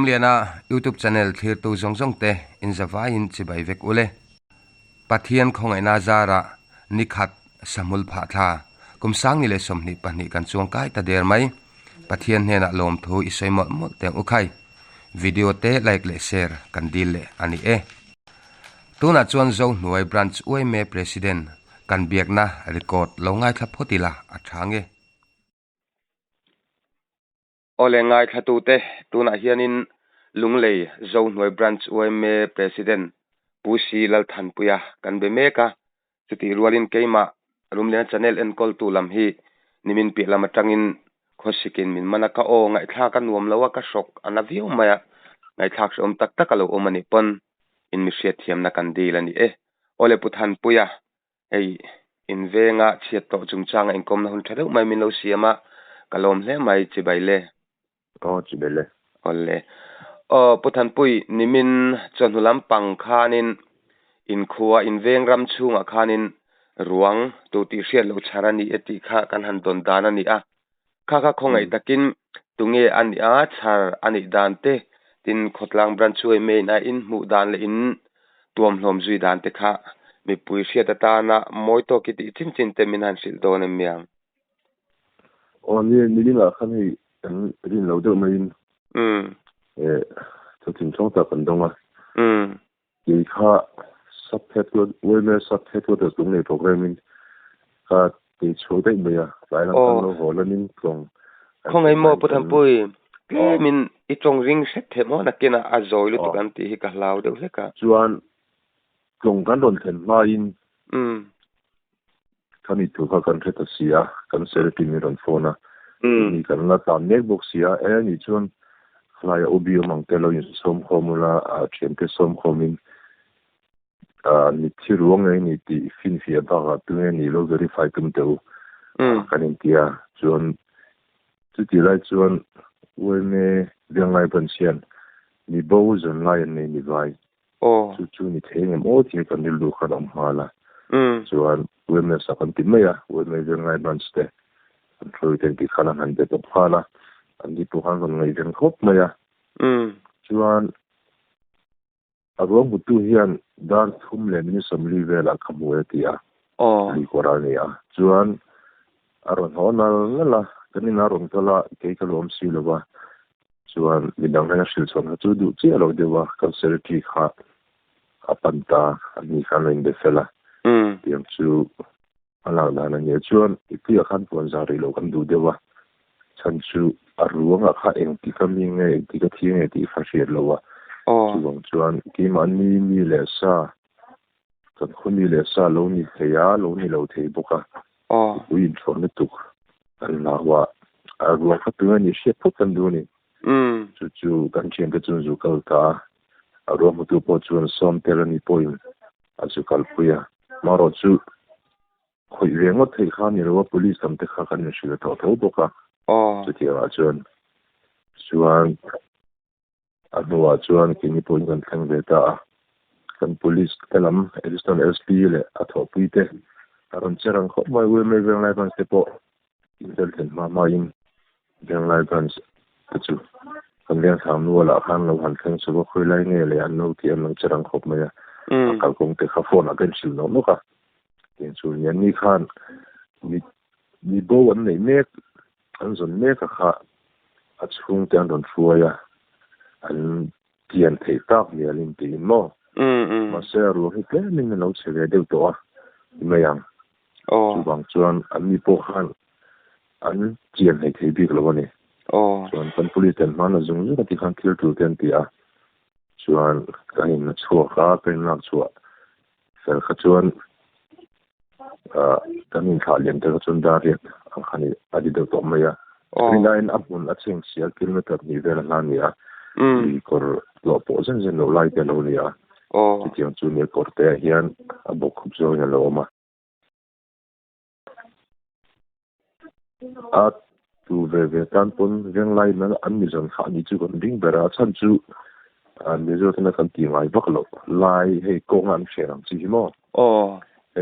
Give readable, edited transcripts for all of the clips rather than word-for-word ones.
liana YouTube channel thir tu zong te in zawa in chibai vek ule pathian khongai na zara nikhat samul pha tha kumsang ni le somni pani kan chuang kai ta der mai pathian hena lom thu isoi mol mol teng ukhai video te like le share kan dil le ani e tuna chuan zo nuai branch oi me president kan biak na record lo ngai tha photila athange ole ngai thatu te tuna hianin lunglei zo nuai branch oi me president pusi lal than puya kan be meka chuti rualin keima rumle channel en call tu lam hi nimin pi lama tangin khosikin min manaka o ngai thla kan nuam lawa ka shok anaviu maya ngai thak som tak tak alo omani pon in mi hriat thiam na kan dil ani e ole puthan puya ei in venga chiat to chungchanga in kom na hun thadeu mai min lo siama kalom hle mai chibaile chibele ole puthan pui nimin chonhulam pangkhanin in khuwa in veng ram chunga khanin ruang tu ti hriat lo charani eti kha kan han don dan ani a kha khongai takin tunge ani a char ani dan te tin khotlang branch chui me na in mu dan le in tuam hlom zui dan te kha mi pui hriat ta na moi to ki ti chin te min han sil don emiang ni la khan hi kan rin lo de mai to tin chong ta kan donga ki kha subhead we me subhead to tung le programming ka ti chu dai me ya lai lang kan lo ho lanin không ai mua bút bui cái mình ít trong ring set thế mà cái na azoi lu tukan ti hi ka lau deu le ka chuan tlong kan don then ma in thani tu kha kan theta sia kan selfie mi ron phone ni kan la ta netbook sia ni chuan flyer obio mang telo in som formula a chente som khomin ni thiruang ni ti fin fia ba tu ni lo verify tum teu kan intia chuan chuti lai chuan wene dengai pension ni bo zon lai ni vai chu ni theng mo ti kan ni lu khadam hala chuan wene sa kan ti meya wene dengai banste control ten ki khala han de to hala ani pu han gon ngai den khop meya chuan agong butu hian dar thum le ni somli vela khamwe tia ni korania chuan aron honal la kanina rong tola ke kalom silova chuan midang na sil chon chu du chi alo dewa conservative kha apanta ani khan in de fela tiam chu ala na na ne chuan ipi khan pon zari lo kan du dewa chan chu aruanga kha eng ti kami nge ti ka thi nge ti fa shir lowa chuan ki mani mi le sa kan khuni le sa lo ni theya lo ni lo thei boka uin chon ne tu Allah agwa khatuan ni she photan duni chu kan chen ka chun zu kal ta aro mutu po chun som telani point asu kal puya maro chu khoi rengo thei khan ni ro police kam te kha kan ni shi ta tho boka chu ti wa chuan adwa chuan ki ni point kan thang ve ta kan police kalam ediston sp le atho puite aron cherang kho mai we me veng lai ban se po intelligent mama in veng lai ban chu kan lian tham nu la khan lo han thang su khoi lai nge le an no ti an lang cherang khop mai kal kong te kha phone akan sil no ka tin chu yan ni khan ni bo wan nei mek an zon mek kha a chung te an don fuaya an tian thei tak ni alin ti mo ma se ru hi ke min no chele de to a mayang chu bang chuan an mi po khan an tian thei bi lo ni chuan pan police ten man zung zu ti khan clear to ten ti a chuan kain na chua kha pen nak chua sel kha chuan kanin kha lem te chun da ri an khani adi de to maya line up un a cheng sia kilometer ni vel na ni a kor lo po zen lo lai te lo ni a ti tiang chu ni korte hian a bok khup zo na lo ma a tu ve tan pon veng lai na an mi zon kha ni chu kon ding bera chan chu an mi zo na kan ti ngai bak lo lai he ko ngan sherang chi mo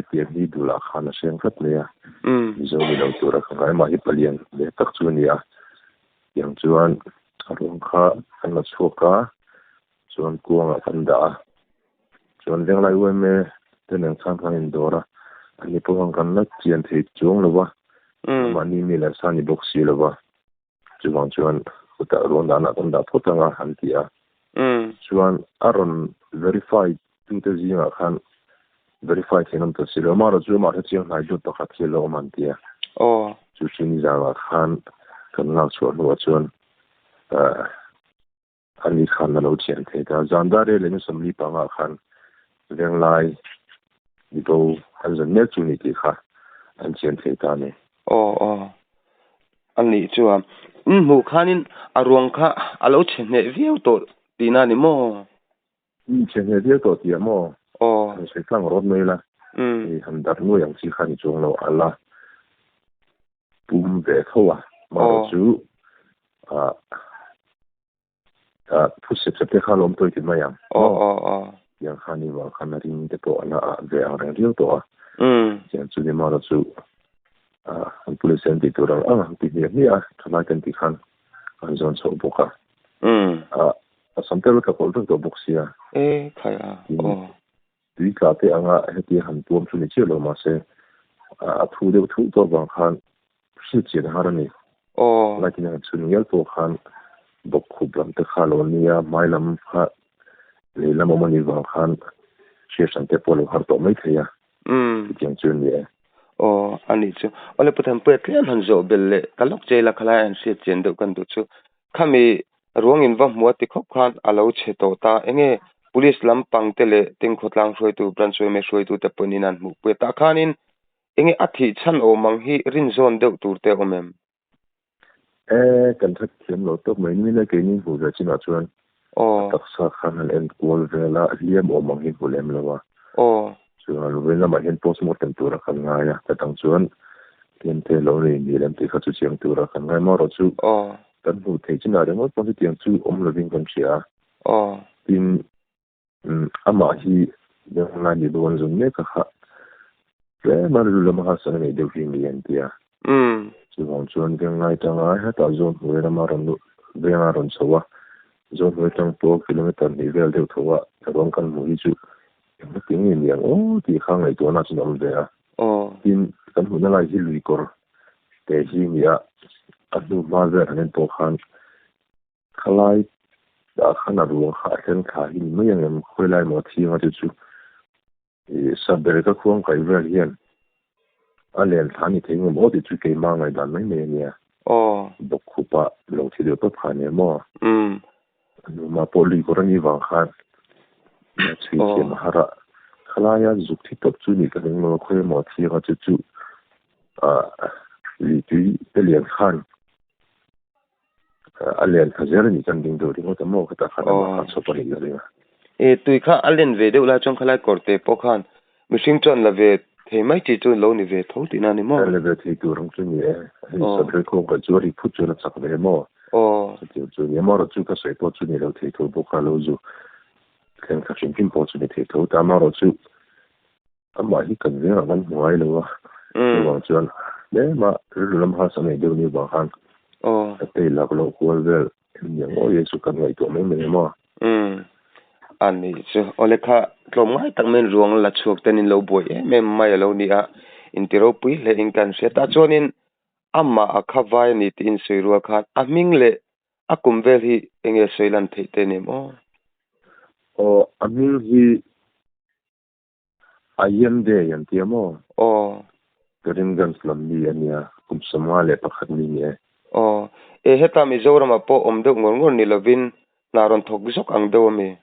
ti ni du la khana seng khat le ya zo ni lo tu ra kha ma hi palian le tak chu ni a yang chuan arung kha kan la choka chuan kuanga kan da chuan leng lai we me teneng chang khan in dora ani pohang kan la chian thei chung lowa mani mi la sani boxi lowa chuan uta ron da na kan da photanga han tia chuan aron verify tu te zinga khan verify thinam to silo mara chu ma chiang lai du to kha thilo man tia chu chini zanga khan kan la chuan wa chuan ani khan na lo chian thei ta zandare le ni samli panga khan leng lai ni to han zan ne chu ni ti kha an chian thei ta ne ani chuan mu khanin arwang kha alo chene viu to tina ni mo chene viu to ti mo se tlang rod mai la han dar nu yang chi khan chung lo ala pum ve thowa ma chu pu se te khalom to ti ma yang yang khani wa khanarin te to ala ve ang riu to chen chu ni ma chu an police and to ra ti ni thana kan ti khan an zon so boka samtel ka pol to boxia khaya di ka te anga heti han tuam chu ni chelo ma se thu de thu to bang khan si chi da harani la ki na chu ni yel to khan bok khublam te khalonia mailam kha le la mo ni bang khan she san te polo har to mai thaya ti chen chu ni ani chu ole putham pe tlen han zo belle kalok chela khala an se chen do kan du chu khami ruang in va mu ti khop khan alo che to ta enge police lam pang tele ting khotlang hroi tu branch me hroi tu te ponin an mu pe ta khanin enge athi chan o mang hi rin zone de tur te omem kan thak thiam lo to mai ni na ke ni hu ja china chuan taksa khan an en kol vela liam o mang hi bulem lawa chuan vela ma hen postmortem tura kan nga ya ta tang chuan ten te lo ni lem te kha chu chiang tura kan ngai ma ro chu kan hu thei china re mo pon tiang chu om loving kan chia tin ama hi yang na ni don zung ne ka kha re ma ru lo ma sa ne de fin ni en tia chuan kan ngai ta nga ha ta zon hu ra ma ron lu ve nga ron sowa zon hu tang to kilometer ni vel de thowa ron kan mu hi chu yang ting ni yang ti khang ngai to na chu nom de tin kan hu na lai hi lui kor te hi mi a adu ma ver nen to khan khalai da khana ru kha hen kha hi mai yang khoi lai mo thi ma chu sa ber ka khuang kai ver hian alen thani thing mo ti chu ke ma ngai dan mai me nia bok khupa lo thi de pa phane mo anu ma poli korani wang khan chi chi mahara khalaya zuk thi top chu ni ka mo khoi mo thi ga chu li ti elian khan alen khazer ni kan ding do ri mo ta mo ka ta khan ma so pari ga ri tui kha alen ve de ula chong khalai korte po khan mishing chon la ve thei mai chi chu lo ni ve tho ti na ni mo le ve thei tu rong chu ni sa bre ko ka chu ri phu chu na chak ve mo chu ni mo ro chu ka sai po chu ni lo thei tu bo ka lo zu kan ka chin pin po chu ni thei tu ta ma ro chu amma hi kan ve ran mai lo wa wa chuan le ma ru lam ha sa nei de ni ba khan te la ko ko ve ni mo ye su kan ngai to me me mo ani chu ole kha tlom ngai tak men ruang la chuak tenin lo boi mem mai lo ni a intiro pui le in kan se ta chonin amma a khawai ni tin seirua kha aming le akum vel hi enge seilan thei te ne mo aming hi ayen de yan ti mo garin gan slam ni ania kum samale pakhat ni ne heta mi zorama po om de ngor ni lovin naron thok bisok ang do me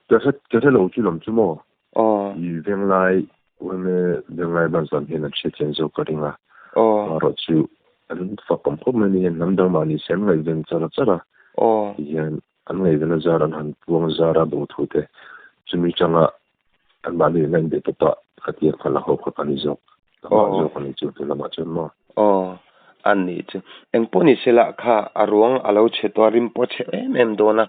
这楼就拢这么以原来我们原来班上边的去建筑个定啦然后就发光后面你能当嘛你先来人这了以前安来人的人很多人都土的就没讲了安把你人的不大他爹看了后看你就就看你就对了嘛就嘛an ni chu engponi sela kha arwang alo cheto rim po che em dona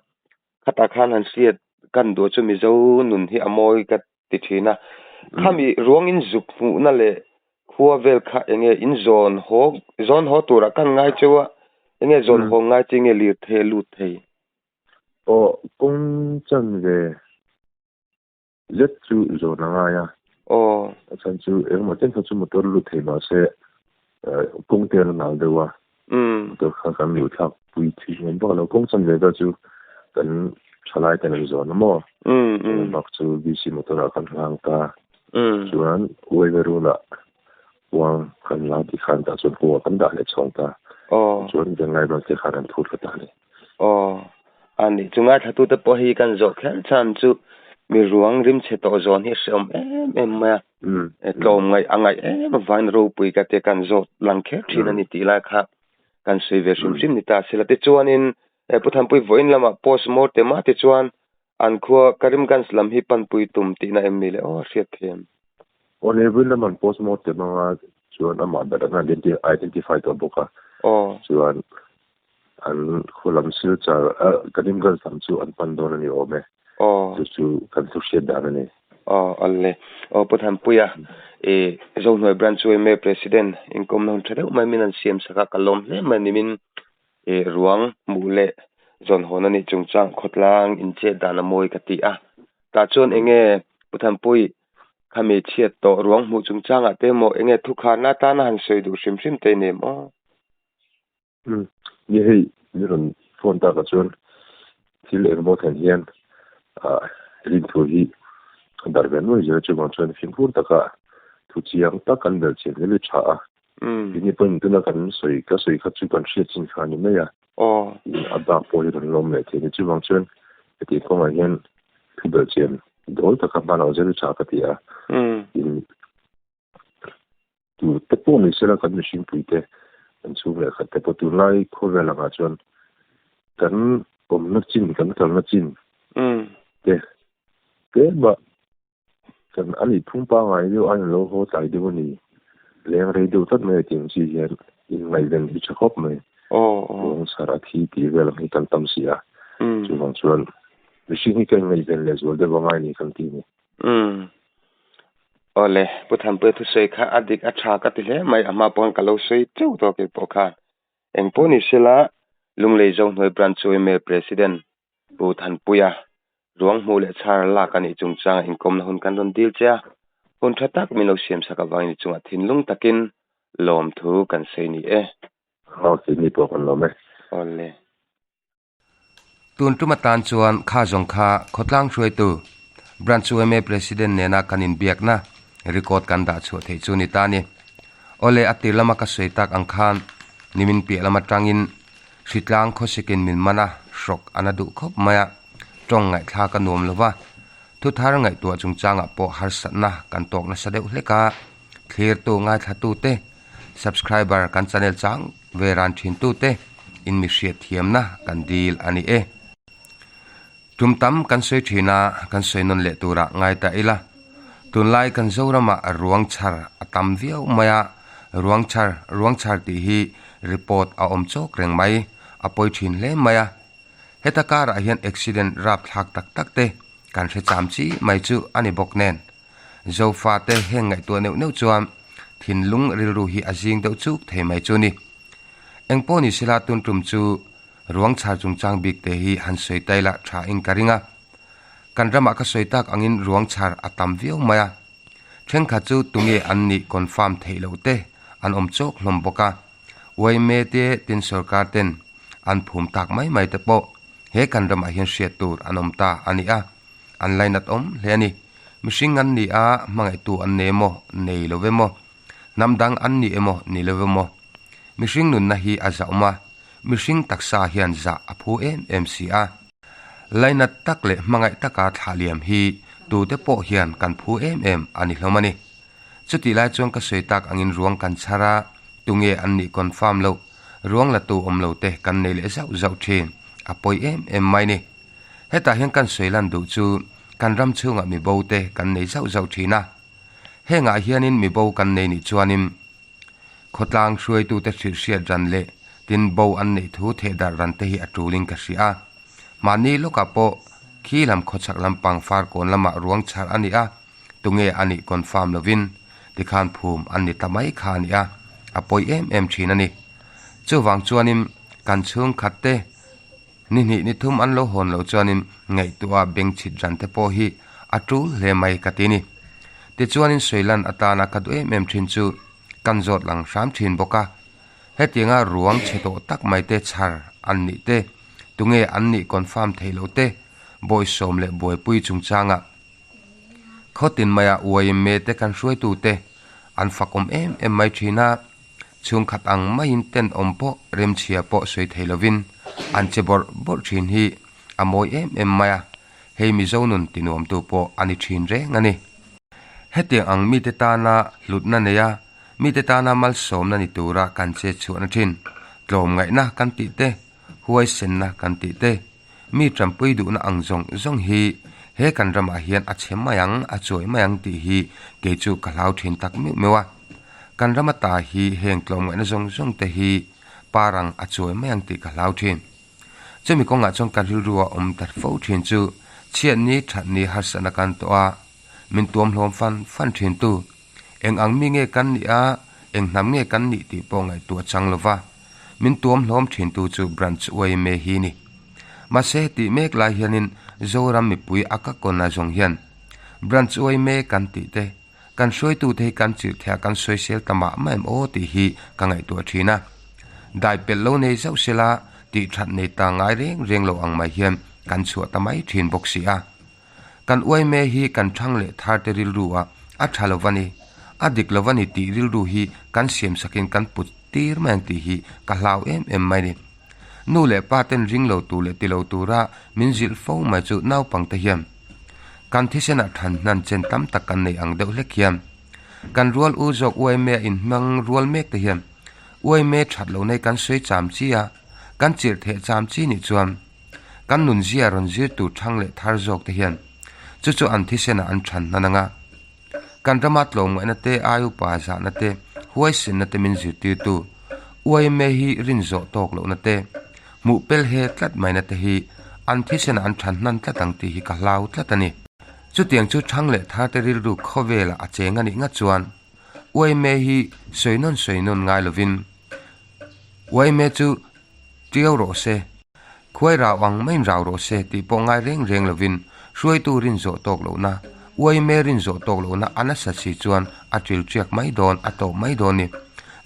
khata khan han siat kan do chu mi zo nun hi amoi ka ti thina khami ruang in zup na le khuwa vel kha enge in zone ho tura kan ngai chewa enge zon ho nga chinge lir the lut thei o kong chan ve let chu zo na nga ya o chan chu mo ten chu motor lut thei ma se kong te na de wa to kha kam yu thak pui thi ngen ba lo kong chan ve da chu kan chalai ten zo na mo bak chu bi si motor kan hang ta chuan wei veru la wang kan la di khan ta chuan ko kan da le chong ta chuan jangai ba te khan thut ka ta le ani chunga thatu te po hi kan zo khan chan chu mi ruang rim che to zon hi som em ma tlom ngai angai van ro pui ka te kan zo lang khe thina ni ti la kha kan sei ve sim ni ta sela te chuan in putham pui voin lama post mortem ma te chuan an khuwa karimgans lam hi pan pui tum ti na em mi le hriat them on every man post mortem ma chuan ama da na identify to boka chuan an khulam sil cha karimgans sam chu an pan don ani ome chu kan thu she da ne alle putham puya zo noi branch me president in kom non thadeu mai min an siam saka kalom hle manimin ruang mule zon honani chungchang khotlang inche dana moi kati ta chon enge putham pui khami chiat to ruang mu chungchang ate mo enge thukha na ta na han sei du sim te ne mo ye hei ni ron phone ta ka chon til mo than hian rin thu hi dar ben noi je chu bon chon fin phur ta ka thu chiang ta kan bel chen le cha ni pon tu na kan soi ka chu kan she chin kha ni me ya ada po ri ron lom le te ni chu bon chon ti ko ma hian thu bel chen dol ta ka ba na je cha ka ti tu te po ni se la kan machine pui te an chu le kha te po tu lai kho ve la ga chon kan om na chin kan tal na chin te ba kan ani thung pa ngai yo an lo ho tai de ni leng re do tat me ting chi hian in mai den hi chakop me ong sara thi ti vel ni kan tam sia chu bang chuan machine kan ngai den le zo de ba ngai ni kan ti ni ole putham pe thu sei kha adik atha ka ti le mai ama pon ka lo sei cheu to ke po kha eng po ni sela lunglei zong noi branch me president puthan puya ruang mu le char la kan i chungchang inkom na hun kan ron dil cha hun thatak mino siam saka wang ni chunga thinlung takin lom thu kan sei ni ti ni po kan lo me ole tun tumatan chuan kha jong kha khotlang hroi tu branch me president nena kanin biak na record kan da chu thei chu ni ta ni ole atilama ka sei tak ang khan nimin pi lama tangin sitlang kho sekin min mana shrok anadu khop maya tong ngai thla ka nom lova thu thar ngai to chungchanga po harsat na kan tok na sadeu hleka clear to ngai thatu te subscriber kan channel chang veran thin tu te in mi hriat thiam na kan deal ani tumtam kan sei thina kan sei non le tura ngai ta ila tunlai kan zorama ruang char atam viau maya ruang char ti hi report a om chok reng mai apoi thin le maya heta kara hian accident rap thak tak te kan hre cham chi mai chu ani bok nen zo fa te heng ngai to neu chuam thinlung rilru hi azing deuh chuk thei mai chu ni engpo ni sila tun tum chu ruang char chungchang bik te hi han sei taila tha in karinga kan rama ka sei tak angin ruang char atam viau maya thren kha chu tunge anni confirm theilo te an om chok hlom boka wai me te tin sarkar ten an phum tak mai te po he kan rama hian hriat tur anom ta ani an line at om hleni mishing an ni mangai tu an nemo nei lovemo namdang an ni emo ni lovemo mishing nun na hi azauma mishing taksa hian za aphu mca line at takle mangai taka thaliam hi tu te po hian kan phu ani hlomani chuti lai chong ka sei tak angin ruang kan chara tunge an ni confirm lo ruang la tu om lo te kan nei le zau thin apoi mai ni heta hian kan soilan du chu kan ram chunga mi bo te kan nei zau thina henga hianin mi bo kan nei ni chuanin khotlang hruai tu te thirsiat ran le tin bo an nei thu the dar ran te hi atuling ka sia mani loka po khilam khochak lampang far kon lama ruang char ani tunge ani confirm lovin tikhan phum ani tamai khania apoi thina ni chuwang chuanin kan chung khatte ni ni thum an lo hon lo chuanin ngai tua beng chit ran te po hi atul le mai katini ti chuanin soilan atana kadu em thin chu kan zot lang ram thin boka hetinga ruang cheto tak mai te char an ni te tunge an ni confirm theilo te boy som le boy pui chung changa khotin maya uai me te kan hruai tu te an fakom em mai thina chung khat ang mai in ten ompo rem chia po soi theilovin an chebor bor thin hi amoi em maya hei mi zonun tinom tu po ani thin re ngani hetiang ang mi te ta na lutna neya mi te ta na mal som na ni tura kan che chu na thin tlom ngai na kan ti te huai sen na kan ti te mi trampui du na ang zong hi he kan rama hian a chem mayang a choi mayang ti hi ke chu kalau thin tak mi mewa kan rama ta hi heng tlom ngai na zong te hi parang a choi mayang ti kalau thin chemi konga chong kan ru ruwa tar fo thin chu chian ni that ni hasana kan to a min tuam hlom fan thin tu eng ang mi nge kan ni a eng nam nge kan ni ti po ngai tu chang lova min tuam hlom thin tu chu branch wai me hi ni ma se ti mek lai hianin zoram mi pui aka kona jong hian branch wai me kan ti te kan soi tu te kan chi thya kan soi sel tama maim o ti hi ka ngai tu thina dai pel lo nei zau sela ti that nei ta ngai reng lo ang mai hian kan chu tamai thin boxi a kan wai me hi kan thang le thar te ril ruwa a thalovani adik lovani ti ril ru hi kan siam sakin kan put tir mang ti hi ka hlau em mai ni nu le paten ring lo tu le ti lo tu ra min zil fo mai chu nau pang te hiam kan thisena than nan chen tam tak kan nei ang deuh lek hiam kan rual u jok wai me in mang rual mek te hiam wai me that lo nei kan soi cham chi a kan chir the cham chi ni chuam kan nun zia ron zir tu thang le thar jok te hian chu an thisena an than nananga kan ramat lo ngai na te ayu pa za na te huai sin na te min zir ti tu wai me hi rin zo tok lo na te mu pel he tlat mai na te hi an thisena an than nan tlatang ti hi ka hlau tlatani chu tiang chu thang le thar te ril ru khowela a cheng ani nga chuan wai me hi soinon ngai lovin wai me chu tiau ro se khoi ra wang main raw ro se ti po ngai reng lovin hruai tu rin zo tok lo na wai me rin zo tok lo na ana sa chi chuan atil chiak mai don ato mai don ni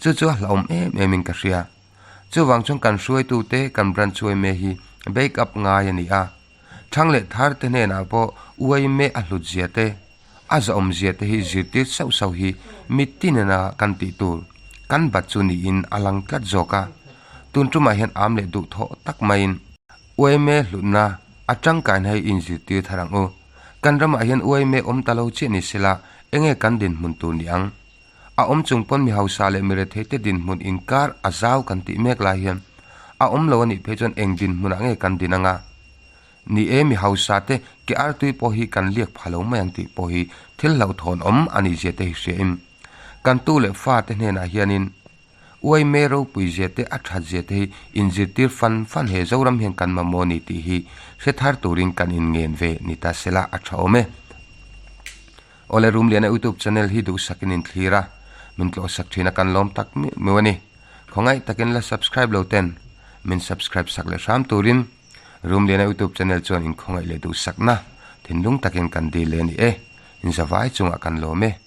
chu hlom em in ka ria chu wang chung kan hruai tu te kan bran chuai me hi bake up ngai ani a thang le thar te ne na po wai me a hlut zia te a za om zia te hi zirti sau hi mitin na kan ti tur kan bat chu ni in alang tlat zoka tun tu ma hian am le du tho tak main wai me hlutna atang kan hai in zirti tharang o kan rama hian wai me om talo chi ni sila enge kan din mun tu ni ang a om chung pon mi hausa le mere thete din mun inkar azau kan ti mek la hian a om lo ni phejon eng din mun ange kan dinanga ni e mi hausa te ke artui po hi kan liek phalo mayang ti po hi thil lo thon om ani je te hriim kan tu le fa te hne na hianin wai me ro pui je te atha je te in jitir fan he zoram hian kan ma moni ti hi se thar turing kan in ngen ve ni ta sela atha ome ole room liana youtube channel hi du sakin in thira min tlo sak thina kan lom tak mi wani khongai takin la subscribe lo ten min subscribe sak le ram turin room liana youtube channel chon in khongai le du sakna thinlung takin kan di le ni e in zawai chunga kan lo me